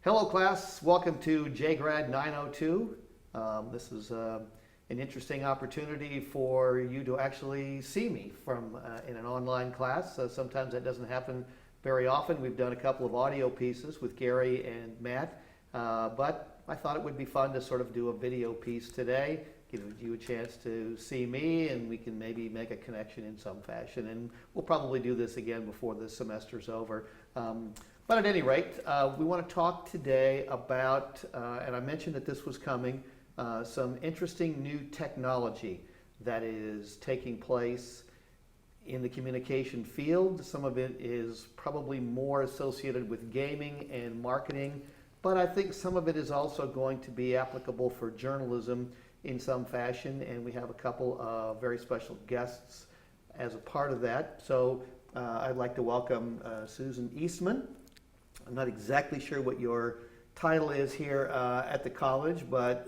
Hello class, welcome to JGRAD 902. This is an interesting opportunity for you to actually see me from in an online class. Sometimes that doesn't happen very often. We've done a couple of audio pieces with Gary and Matt, but I thought it would be fun to sort of do a video piece today, give you a chance to see me, and we can maybe make a connection in some fashion. And we'll probably do this again before the semester's over. But at any rate, we want to talk today about, and I mentioned that this was coming, some interesting new technology that is taking place in the communication field. Some of it is probably more associated with gaming and marketing, but I think some of it is also going to be applicable for journalism in some fashion, and we have a couple of very special guests as a part of that. So I'd like to welcome Susan Eastman. I'm not exactly sure what your title is here at the college, but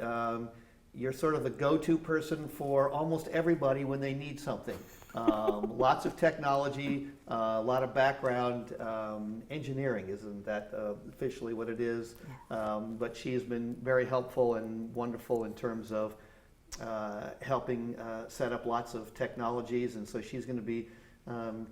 you're sort of the go-to person for almost everybody when they need something. Lots of technology, a lot of background. Engineering, isn't that officially what it is? But she has been very helpful and wonderful in terms of helping set up lots of technologies, and so she's going to be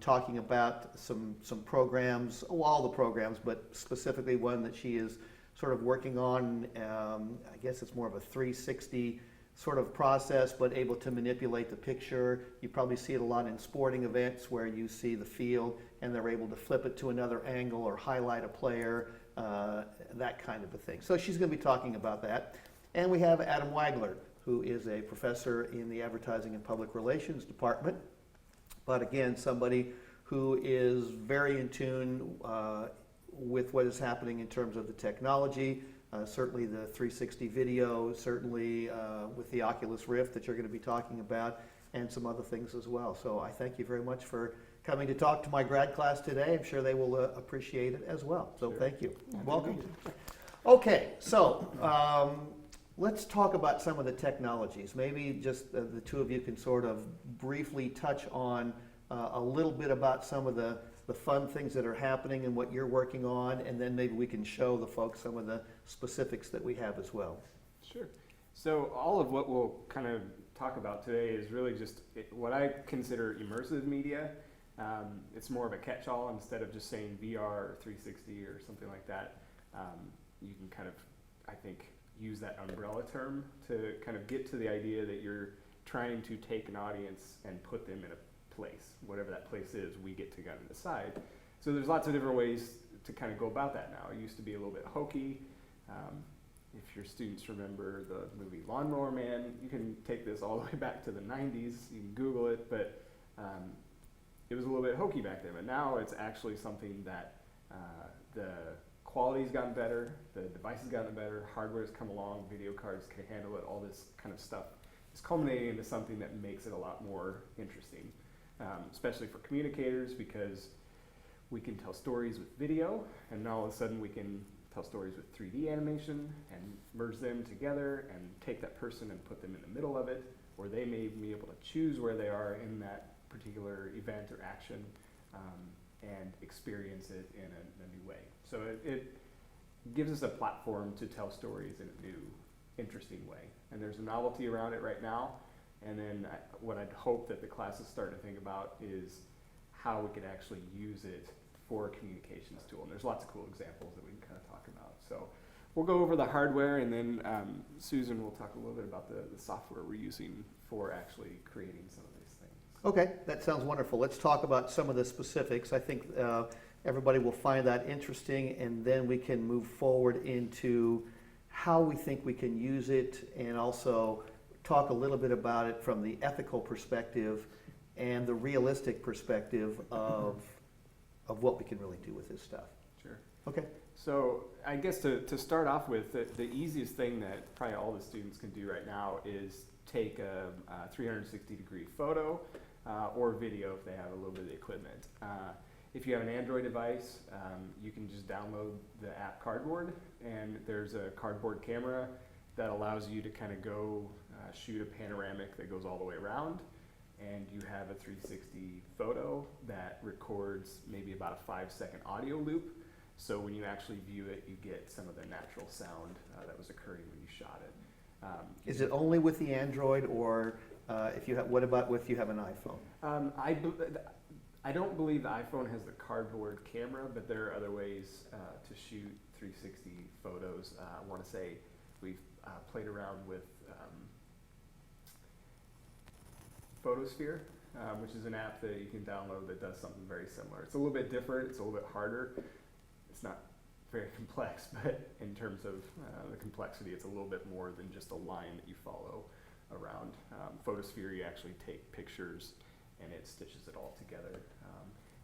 talking about some programs, all the programs, but specifically one that she is sort of working on. I guess it's more of a 360 sort of process, but able to manipulate the picture. You probably see it a lot in sporting events where you see the field and they're able to flip it to another angle or highlight a player, that kind of a thing. So she's going to be talking about that. And we have Adam Wagler, who is a professor in the Advertising and Public Relations Department, but again, somebody who is very in tune with what is happening in terms of the technology, certainly the 360 video, certainly with the Oculus Rift that you're going to be talking about, and some other things as well. So I thank you very much for coming to talk to my grad class today. I'm sure they will appreciate it as well. So Thank you. Welcome. Okay, so let's talk about some of the technologies. Maybe just the two of you can sort of briefly touch on a little bit about some of the fun things that are happening and what you're working on, and then maybe we can show the folks some of the specifics that we have as well. Sure. So all of what we'll kind of talk about today is really just what I consider immersive media. It's more of a catch-all. Instead of just saying VR or 360 or something like that, you can kind of, I think, use that umbrella term to kind of get to the idea that you're trying to take an audience and put them in a place. Whatever that place is, we get to kind of decide. So there's lots of different ways to kind of go about that now. It used to be a little bit hokey. If your students remember the movie Lawnmower Man, you can take this all the way back to the 90s. You can Google it, but it was a little bit hokey back then. But now it's actually something that the quality's gotten better, the device has gotten better, hardware's come along, video cards can handle it, all this kind of stuff is culminating into something that makes it a lot more interesting, especially for communicators, because we can tell stories with video, and now all of a sudden we can tell stories with 3D animation and merge them together and take that person and put them in the middle of it, or they may be able to choose where they are in that particular event or action and experience it in a new way. So it gives us a platform to tell stories in a new, interesting way. And there's a novelty around it right now. And then what I'd hope that the classes start to think about is how we could actually use it for a communications tool. And there's lots of cool examples that we can kind of talk about. So we'll go over the hardware, and then Susan will talk a little bit about the software we're using for actually creating some of these things. Okay, that sounds wonderful. Let's talk about some of the specifics. I think everybody will find that interesting, and then we can move forward into how we think we can use it, and also talk a little bit about it from the ethical perspective and the realistic perspective of what we can really do with this stuff. Sure. Okay. So I guess to start off with, the easiest thing that probably all the students can do right now is take a 360-degree photo or video if they have a little bit of the equipment. If you have an Android device, you can just download the app Cardboard, and there's a cardboard camera that allows you to kind of go shoot a panoramic that goes all the way around, and you have a 360 photo that records maybe about a 5-second audio loop. So when you actually view it, you get some of the natural sound that was occurring when you shot it. Is it only with the Android, or if you have, what about if you have an iPhone? I don't believe the iPhone has the cardboard camera, but there are other ways to shoot 360 photos. I want to say we've played around with Photosphere, which is an app that you can download that does something very similar. It's a little bit different, it's a little bit harder. It's not very complex, but in terms of the complexity, it's a little bit more than just a line that you follow around. Photosphere, you actually take pictures and it stitches it all together.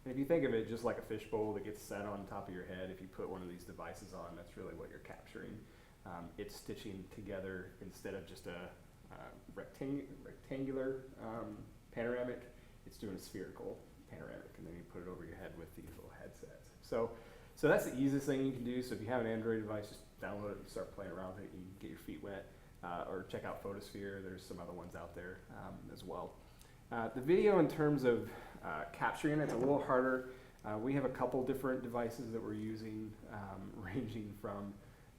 And if you think of it just like a fishbowl that gets set on top of your head, if you put one of these devices on, that's really what you're capturing. It's stitching together instead of just a rectangular panoramic, it's doing a spherical panoramic, and then you put it over your head with these little headsets. So that's the easiest thing you can do. So if you have an Android device, just download it and start playing around with it. You can get your feet wet, or check out Photosphere. There's some other ones out there as well. The video, in terms of capturing it's a little harder. We have a couple different devices that we're using, ranging from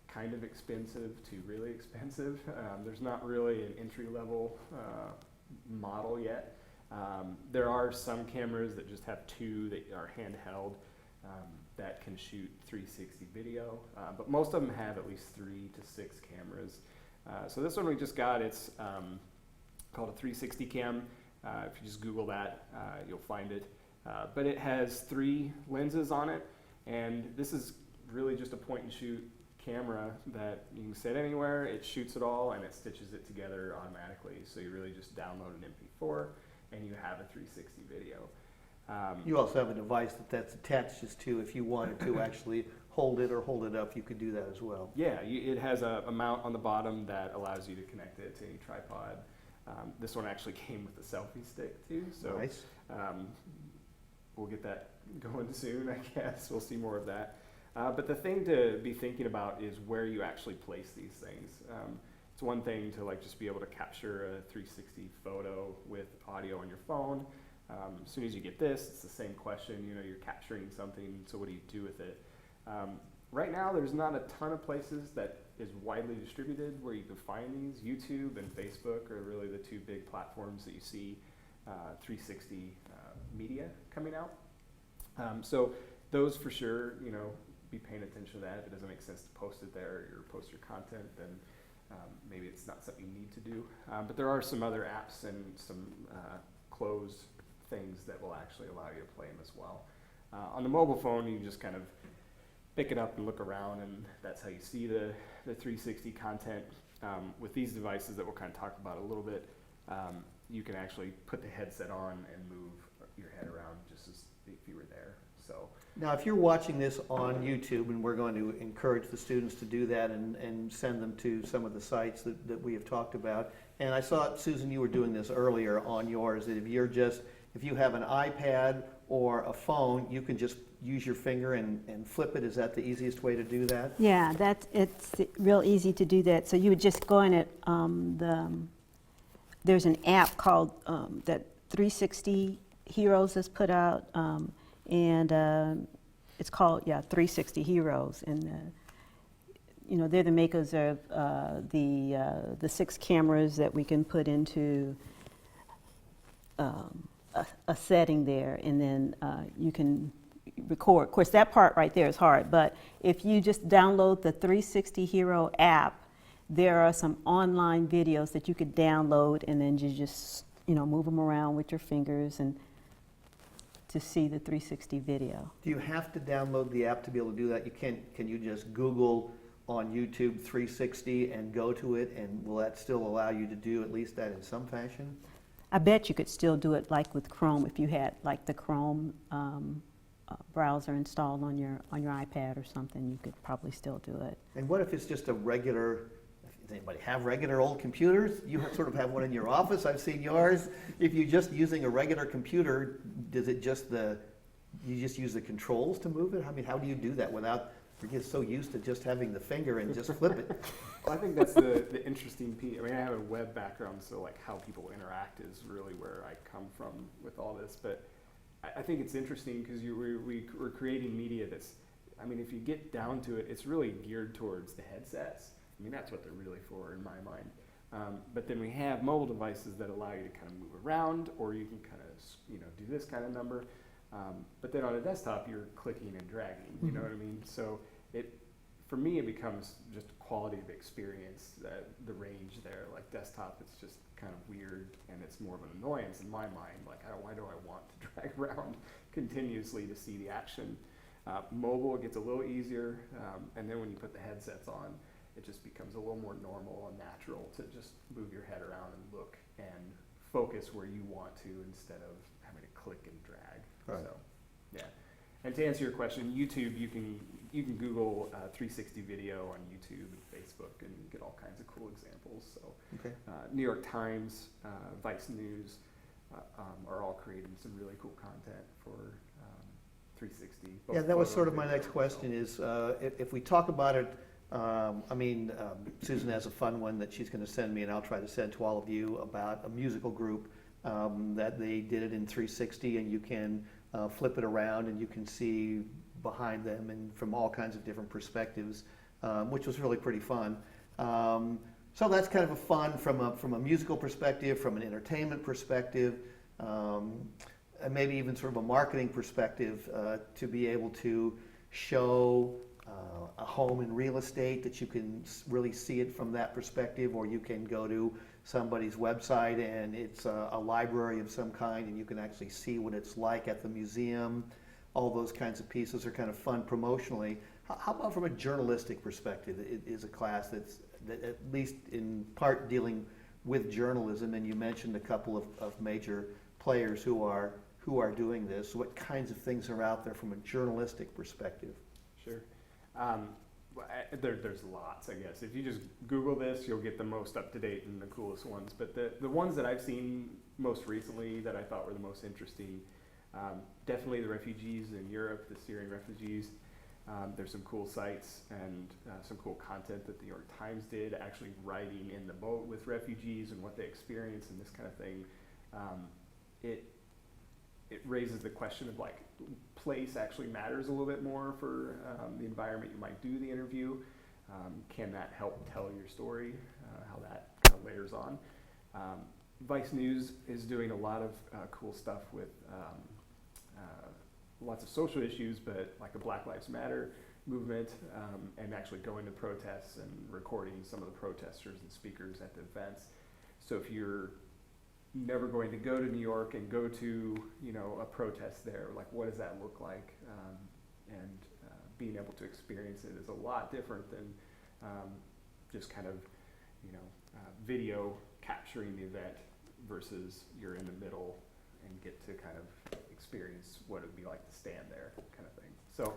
kind of expensive to really expensive. There's not really an entry-level model yet. There are some cameras that just have two that are handheld that can shoot 360 video, but most of them have at least 3 to 6 cameras. So this one we just got, it's called a 360 cam. If you just Google that, you'll find it. But it has 3 lenses on it, and this is really just a point and shoot camera that you can set anywhere. It shoots it all and it stitches it together automatically. So you really just download an MP4 and you have a 360 video. You also have a device that's attached just to, if you wanted to actually hold it or hold it up, you could do that as well. Yeah, it has a mount on the bottom that allows you to connect it to any tripod. This one actually came with a selfie stick too, so nice. We'll get that going soon, I guess. We'll see more of that. But the thing to be thinking about is where you actually place these things. It's one thing to just be able to capture a 360 photo with audio on your phone. As soon as you get this, it's the same question. You're capturing something, so what do you do with it? Right now, there's not a ton of places that is widely distributed where you can find these. YouTube and Facebook are really the 2 big platforms that you see 360 media coming out. So those for sure, be paying attention to that. If it doesn't make sense to post it there or post your content, then maybe it's not something you need to do. But there are some other apps and some closed things that will actually allow you to play them as well. On the mobile phone, you just kind of pick it up and look around, and that's how you see the 360 content. With these devices that we'll kind of talk about a little bit, you can actually put the headset on and move your head around just as if you were there. So now, if you're watching this on YouTube, and we're going to encourage the students to do that and send them to some of the sites that we have talked about. And I saw, Susan, you were doing this earlier on yours, that if you have an iPad or a phone, you can just use your finger and flip it. Is that the easiest way to do that? Yeah, it's real easy to do that. So you would just go in it. There's an app called that 360 Heroes has put out, and it's called 360 Heroes, and they're the makers of the 6 cameras that we can put into a setting there, and then you can record. Of course, that part right there is hard, but if you just download the 360 Hero app, there are some online videos that you could download, and then you just move them around with your fingers and to see the 360 video. Do you have to download the app to be able to do that? Can you just Google on YouTube 360 and go to it, and will that still allow you to do at least that in some fashion? I bet you could still do it like with Chrome if you had the Chrome browser installed on your iPad or something. You could probably still do it. And what if it's just a regular? Does anybody have regular old computers? You sort of have one in your office. I've seen yours. If you're just using a regular computer, does it you just use the controls to move it? I mean, how do you do that without? We get so used to just having the finger and just flip it. Well, I think that's the interesting piece. I mean, I have a web background, so how people interact is really where I come from with all this. But I think it's interesting because we're creating media that's I mean, if you get down to it, it's really geared towards the headsets. I mean, that's what they're really for in my mind. But then we have mobile devices that allow you to kind of move around, or you can kind of, do this kind of number. But then on a desktop, you're clicking and dragging, you know what I mean? So for me, it becomes just quality of experience, the range there. Like desktop, it's just kind of weird, and it's more of an annoyance in my mind. Like, why do I want to drag around continuously to see the action? Mobile gets a little easier, and then when you put the headsets on, it just becomes a little more normal and natural to just move your head around and look and focus where you want to instead of having to click and drag. Right. So, yeah. And to answer your question, YouTube, you can Google 360 video on YouTube and Facebook and get all kinds of cool examples. So, Okay. New York Times, Vice News are all creating some really cool content for 360. both Yeah, that was photo sort of and my video, next question is, if we talk about it, Susan has a fun one that she's going to send me, and I'll try to send to all of you about a musical group that they did it in 360, and you can flip it around, and you can see behind them and from all kinds of different perspectives, which was really pretty fun. So that's kind of a fun from a musical perspective, from an entertainment perspective, and maybe even sort of a marketing perspective, to be able to show a home in real estate that you can really see it from that perspective, or you can go to somebody's website and it's a library of some kind and you can actually see what it's like at the museum. All those kinds of pieces are kind of fun promotionally. How about from a journalistic perspective? It is a class that at least in part dealing with journalism, and you mentioned a couple of major players who are doing this. What kinds of things are out there from a journalistic perspective? Sure. There's lots, I guess. If you just Google this, you'll get the most up-to-date and the coolest ones. But the ones that I've seen most recently that I thought were the most interesting, definitely the refugees in Europe, the Syrian refugees. There's some cool sites and some cool content that the New York Times did, actually riding in the boat with refugees and what they experience and this kind of thing. It raises the question of like, place actually matters a little bit more for the environment you might do the interview. Can that help tell your story? How that kind of layers on. Vice News is doing a lot of cool stuff with lots of social issues, but like the Black Lives Matter movement, and actually going to protests and recording some of the protesters and speakers at the events. So if you're never going to go to New York and go to, a protest there, like what does that look like? And being able to experience it is a lot different than just kind of, video capturing the event versus you're in the middle and get to kind of experience what it would be like to stand there, kind of thing. So,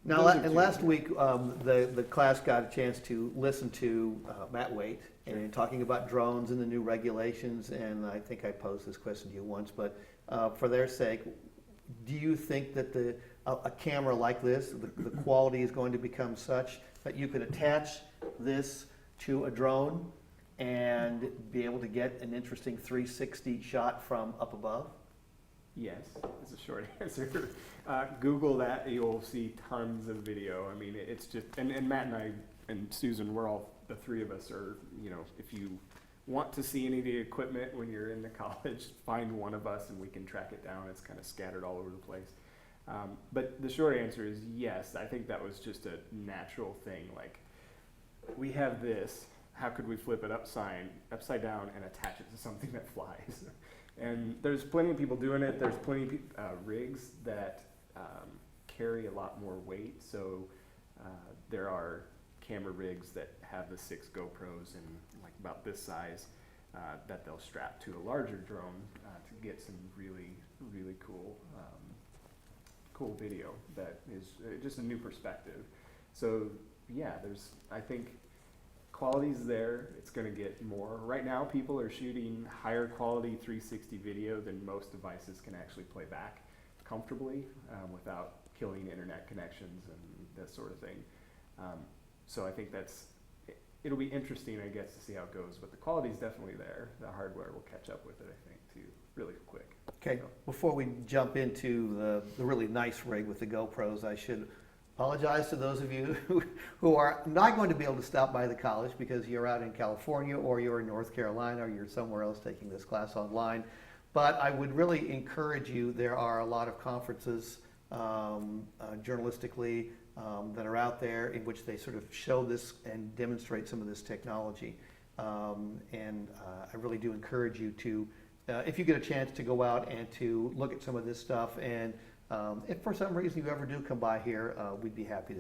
Last week, the class got a chance to listen to Matt Waite and talking about drones and the new regulations, and I think I posed this question to you once, but for their sake, do you think that a camera like this, the quality is going to become such that you could attach this to a drone and be able to get an interesting 360 shot from up above? Yes, is a short answer. Google that, you'll see tons of video. I mean, it's just, and Matt and I and Susan, the three of us are, if you want to see any of the equipment when you're in the college, find one of us and we can track it down. It's kind of scattered all over the place. But the short answer is yes, I think that was just a natural thing. Like, we have this, how could we flip it upside down and attach it to something that flies? And there's plenty of people doing it. There's plenty of rigs that carry a lot more weight. So there are camera rigs that have the 6 GoPros and like about this size that they'll strap to a larger drone to get some really, really cool video that is just a new perspective. So yeah, I think quality's there. It's going to get more. Right now, people are shooting higher quality 360 video than most devices can actually play back comfortably without killing internet connections and that sort of thing. So I think it'll be interesting, I guess, to see how it goes. But the quality's definitely there. The hardware will catch up with it, I think, too, really quick. Okay, before we jump into the really nice rig with the GoPros, I should Apologize to those of you who are not going to be able to stop by the college because you're out in California or you're in North Carolina or you're somewhere else taking this class online. But I would really encourage you, there are a lot of conferences journalistically that are out there in which they sort of show this and demonstrate some of this technology. I really do encourage you to, if you get a chance to go out and to look at some of this stuff, and if for some reason you ever do come by here, we'd be happy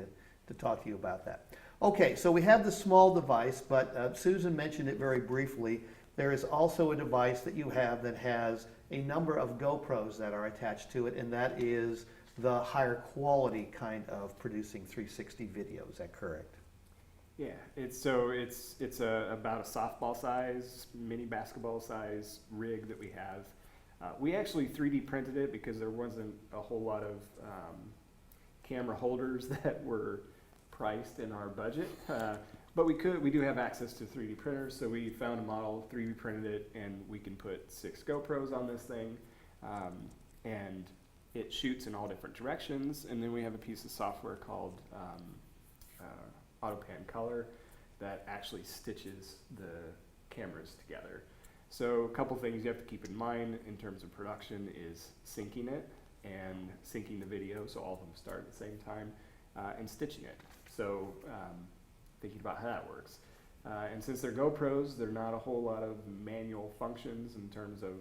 to talk to you about that. Okay, so we have the small device, but Susan mentioned it very briefly. There is also a device that you have that has a number of GoPros that are attached to it, and that is the higher quality kind of producing 360 video. Is that correct? Yeah, it's about a softball size, mini basketball size rig that we have. We actually 3D printed it because there wasn't a whole lot of camera holders that were priced in our budget. But we do have access to 3D printers, so we found a model, 3D printed it, and we can put 6 GoPros on this thing. And it shoots in all different directions, and then we have a piece of software called AutoPan Color that actually stitches the cameras together. So a couple things you have to keep in mind in terms of production is syncing it and syncing the video so all of them start at the same time, and stitching it. So thinking about how that works. And since they're GoPros, there are not a whole lot of manual functions in terms of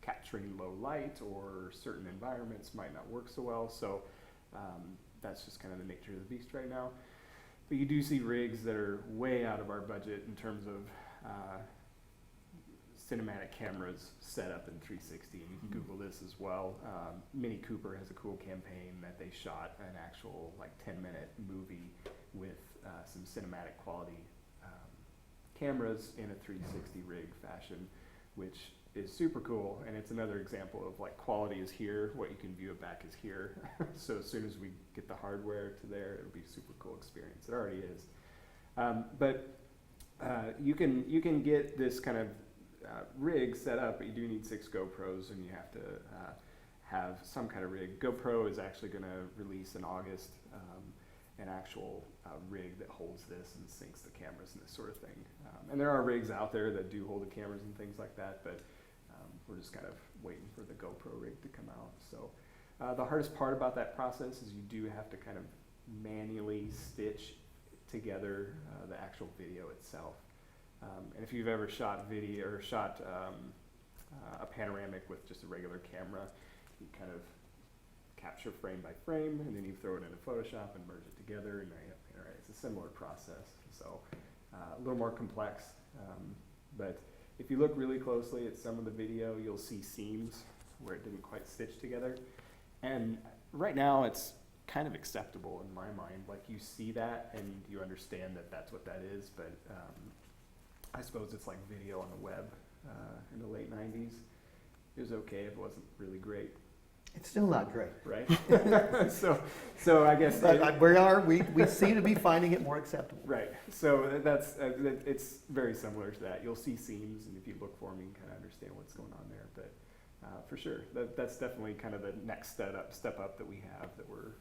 capturing low light, or certain environments might not work so well. So that's just kind of the nature of the beast right now. But you do see rigs that are way out of our budget in terms of cinematic cameras set up in 360. And you can Google this as well. Mini Cooper has a cool campaign that they shot an actual like 10-minute movie with some cinematic quality cameras in a 360 rig fashion, which is super cool. And it's another example of like quality is here, what you can view it back is here. So as soon as we get the hardware to there, it'll be a super cool experience. It already is. You can get this kind of rig set up, but you do need 6 GoPros, and you have to have some kind of rig. GoPro is actually going to release in August an actual rig that holds this and syncs the cameras and this sort of thing. And there are rigs out there that do hold the cameras and things like that, but we're just kind of waiting for the GoPro rig to come out. So the hardest part about that process is you do have to kind of manually stitch together the actual video itself. And if you've ever shot video or shot a panoramic with just a regular camera, you kind of capture frame by frame, and then you throw it into Photoshop and merge it together, and now you have panoramic. It's a similar process, so a little more complex. But if you look really closely at some of the video, you'll see seams where it didn't quite stitch together. And right now, it's kind of acceptable in my mind. Like, you see that and you understand that that's what that is, but I suppose it's like video on the web in the late 90s. It was okay if it wasn't really great. It's still not great. Right? so I guess... But we seem to be finding it more acceptable. Right. So that's it's very similar to that. You'll see seams, and if you look for them, you can kind of understand what's going on there. But for sure, that's definitely kind of the next step up that we have that we're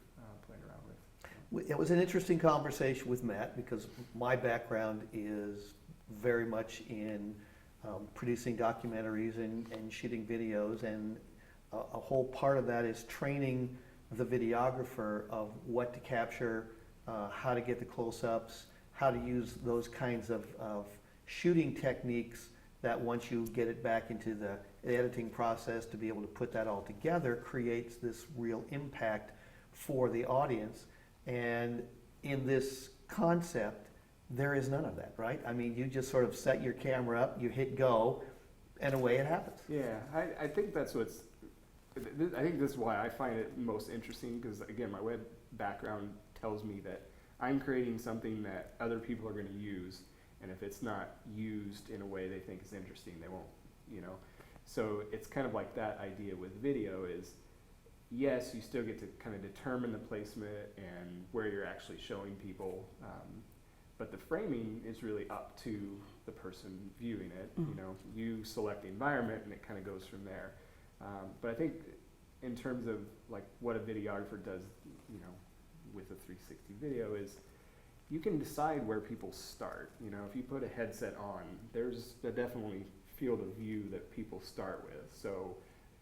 playing around with. It was an interesting conversation with Matt because my background is very much in producing documentaries and shooting videos, and a whole part of that is training the videographer of what to capture, how to get the close-ups, how to use those kinds of shooting techniques that once you get it back into the editing process to be able to put that all together creates this real impact for the audience. And in this concept, there is none of that, right? I mean, you just sort of set your camera up, you hit go, and away it happens. Yeah, I think that's what's... I think this is why I find it most interesting, because again, my web background tells me that I'm creating something that other people are going to use, and if it's not used in a way they think is interesting, they won't, So it's kind of like that idea with video is, yes, you still get to kind of determine the placement and where you're actually showing people, but the framing is really up to the person viewing it. You select the environment, and it kind of goes from there. But I think in terms of like what a videographer does, with a 360 video is you can decide where people start. You know, if you put a headset on, there's a definitely field of view that people start with. So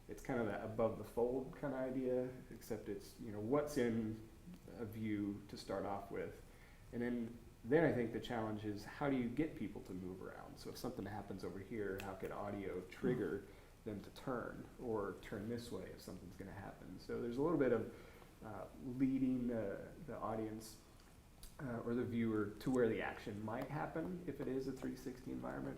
it's kind of that above the fold kind of idea, except it's, you know, what's in a view to start off with. And then I think the challenge is, how do you get people to move around? So if something happens over here, how could audio trigger them to turn, or turn this way if something's going to happen? So there's a little bit of leading the audience or the viewer to where the action might happen if it is a 360 environment.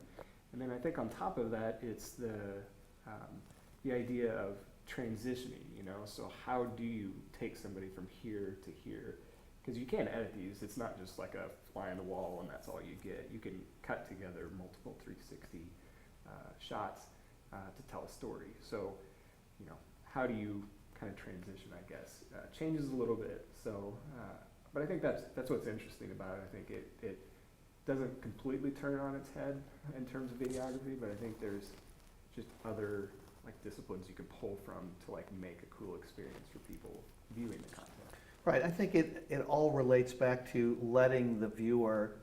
And then I think on top of that, it's the idea of transitioning, you know, so how do you take somebody from here to here? Because you can't edit these. It's not just like a fly on the wall and that's all you get. You can cut together multiple 360 shots to tell a story. So, you know, how do you kind of transition, I guess? Changes a little bit. So, but I think that's what's interesting about it. I think it doesn't completely turn it on its head in terms of videography, but I think there's just other like disciplines you can pull from to like make a cool experience for people viewing the content. Right, I think it all relates back to letting the viewer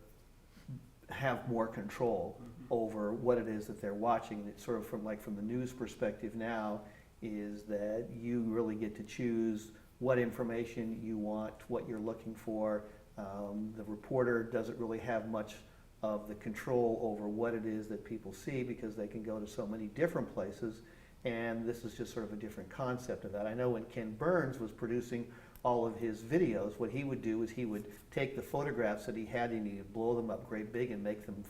have more control over what it is that they're watching. It's sort of from the news perspective now, is that you really get to choose what information you want, what you're looking for. The reporter doesn't really have much of the control over what it is that people see, because they can go to so many different places, and this is just sort of a different concept of that. I know when Ken Burns was producing all of his videos, what he would do is he would take the photographs that he had and he'd blow them up great big and make them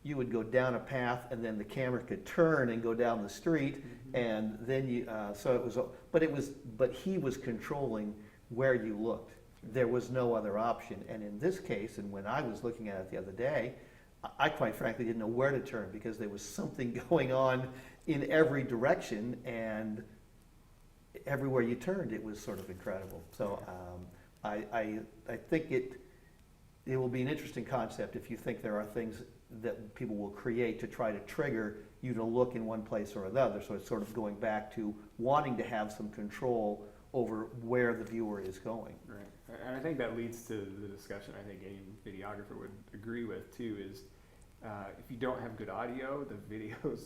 you would go down a path and then the camera could turn and go down the street, and then but he was controlling where you looked. There was no other option. And in this case, and when I was looking at it the other day, I quite frankly didn't know where to turn, because there was something going on in every direction, and everywhere you turned, it was sort of incredible. So I think it will be an interesting concept if you think there are things that people will create to try to trigger you to look in one place or another. So it's sort of going back to wanting to have some control over where the viewer is going. Right, and I think that leads to the discussion I think any videographer would agree with too, is if you don't have good audio, the videos,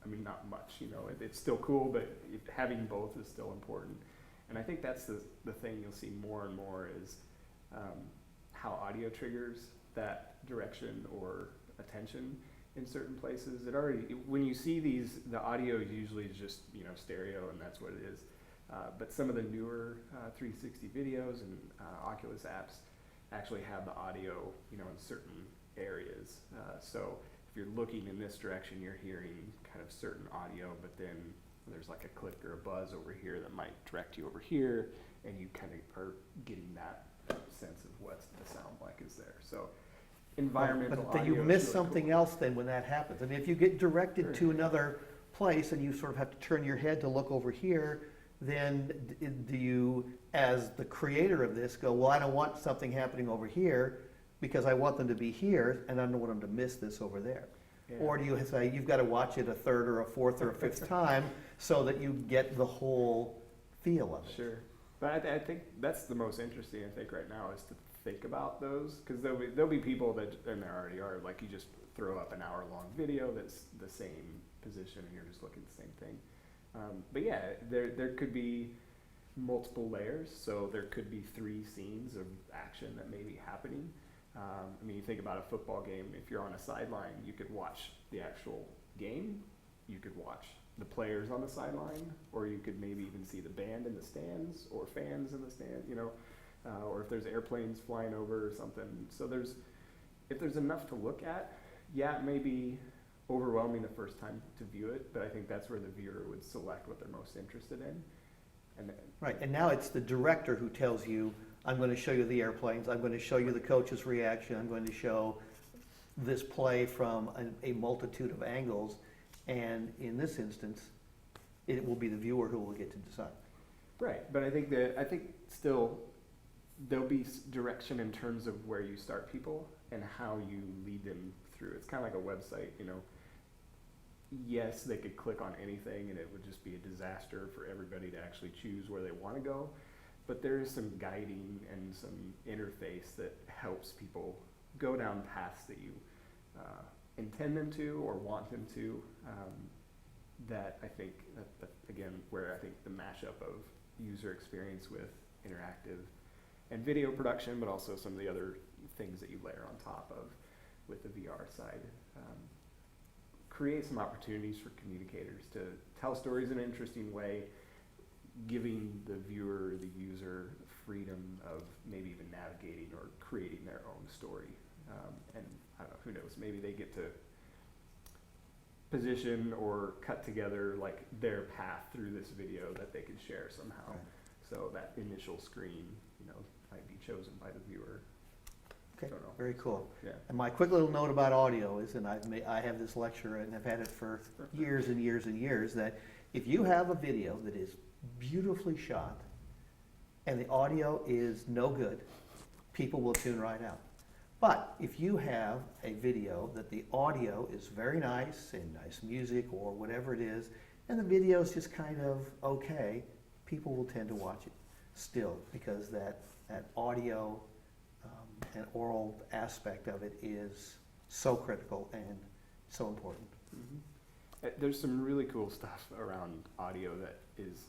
I mean, not much, you know, it's still cool, but having both is still important. And I think that's the thing you'll see more and more is how audio triggers that direction or attention in certain places. When you see these, the audio usually is just, you know, stereo, and that's what it is. But some of the newer 360 videos and Oculus apps actually have the audio, you know, in certain areas. So if you're looking in this direction, you're hearing kind of certain audio, but then there's like a click or a buzz over here that might direct you over here, and you kind of are getting that sense of what the sound like is there. So environmental But audio you is miss really something cool. else then when that happens. I mean, if you get directed Sure. to another place and you sort of have to turn your head to look over here, then do you, as the creator of this, go, well, I don't want something happening over here because I want them to be here, and I don't want them to miss this over there? Yeah. Or do you say, you've got to watch it a third or a fourth or a fifth time so that you get the whole feel of it? Sure. But I think that's the most interesting, I think, right now, is to think about those, because there'll be people that, and there already are, like you just throw up an hour-long video that's the same position and you're just looking at the same thing. But yeah, there could be multiple layers, so there could be 3 scenes of action that may be happening. I mean, you think about a football game, if you're on a sideline, you could watch the actual game, you could watch the players on the sideline, or you could maybe even see the band in the stands, or fans in the stand, you know, or if there's airplanes flying over or something. So if there's enough to look at, yeah, it may be overwhelming the first time to view it, but I think that's where the viewer would select what they're most interested in. And Right, and now it's the director who tells you, I'm going to show you the airplanes, I'm going to show you the coach's reaction, I'm going to show this play from a multitude of angles, and in this instance, it will be the viewer who will get to decide. right, but I think still there'll be direction in terms of where you start people and how you lead them through. It's kind of like a website, you know. Yes, they could click on anything and it would just be a disaster for everybody to actually choose where they want to go. but there is some guiding and some interface that helps people go down paths that you intend them to or want them to. That I think, that again, where I think the mashup of user experience with interactive and video production, but also some of the other things that you layer on top of with the VR side, create some opportunities for communicators to tell stories in an interesting way, giving the viewer, the user, freedom of maybe even navigating or creating their own story. And I don't know, who knows, maybe they get to position or cut together like their path through this video that they can share somehow. Right. So that initial screen, might be chosen by the viewer. Okay, Don't know. very cool. Yeah. And my quick little note about audio is, and I have this lecture and I've had it for years and years and years, that if you have a video that is beautifully shot and the audio is no good, people will tune right out. But if you have a video that the audio is very nice and nice music or whatever it is, and the video is just kind of okay, people will tend to watch it still, because that audio and oral aspect of it is so critical and so important. There's some really cool stuff around audio that is,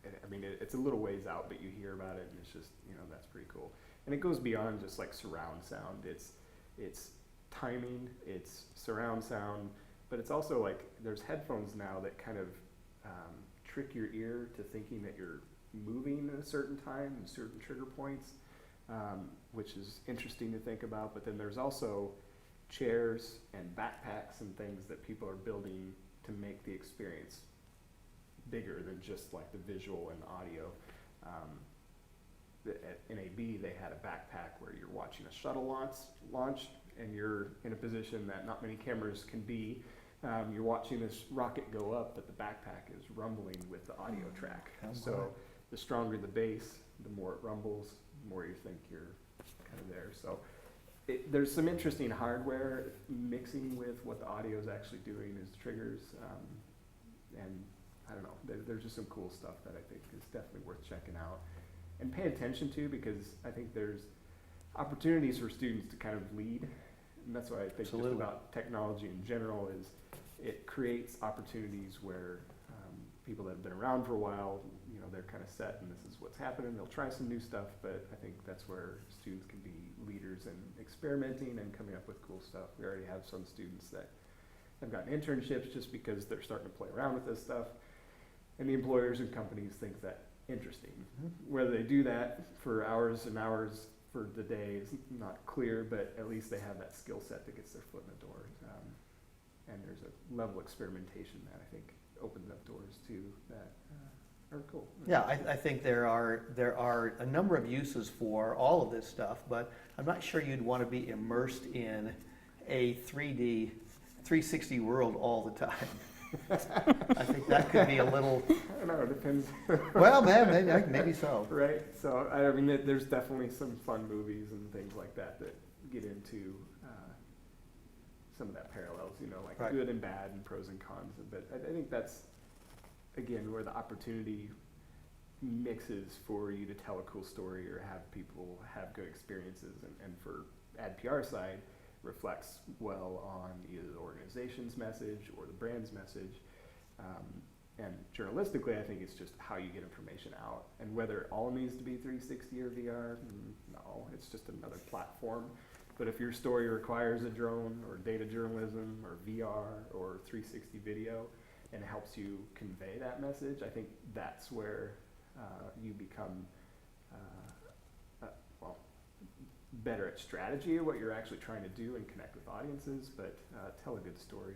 I mean, it's a little ways out, but you hear about it and it's just, that's pretty cool. And it goes beyond just like surround sound. It's timing, it's surround sound, but it's also like there's headphones now that kind of trick your ear to thinking that you're moving at a certain time and certain trigger points, which is interesting to think about. But then there's also chairs and backpacks and things that people are building to make the experience bigger than just like the visual and audio. At NAB, they had a backpack where you're watching a shuttle launch and you're in a position that not many cameras can be. You're watching this rocket go up, but the backpack is rumbling with the audio track. Oh, So boy. the stronger the bass, the more it rumbles, the more you think you're kind of there. So there's some interesting hardware mixing with what the audio is actually doing as triggers. And I don't know, there's just some cool stuff that I think is definitely worth checking out and pay attention to, because I think there's opportunities for students to kind of lead. And that's why I think Absolutely. just about technology in general is it creates opportunities where people that have been around for a while, they're kind of set and this is what's happening. They'll try some new stuff, but I think that's where students can be leaders and experimenting and coming up with cool stuff. We already have some students that have gotten internships just because they're starting to play around with this stuff. And the employers and companies think that interesting. Whether they do that for hours and hours for the day is not clear, but at least they have that skill set that gets their foot in the door. And there's a level of experimentation that I think opens up doors to that are cool. Yeah, I think there are a number of uses for all of this stuff, but I'm not sure you'd want to be immersed in a 3D 360 world all the time. I think that could be a little, I don't know, it depends. well, maybe so. Right, so I mean, there's definitely some fun movies and things like that that get into some of that parallels, like Right. good and bad and pros and cons. But I think that's, again, where the opportunity mixes for you to tell a cool story or have people have good experiences, and for AdPR side, reflects well on either the organization's message or the brand's message. And journalistically, I think it's just how you get information out. And whether it all needs to be 360 or VR, no, it's just another platform. But if your story requires a drone or data journalism or VR or 360 video and helps you convey that message, I think that's where you become better at strategy of what you're actually trying to do and connect with audiences, but tell a good story.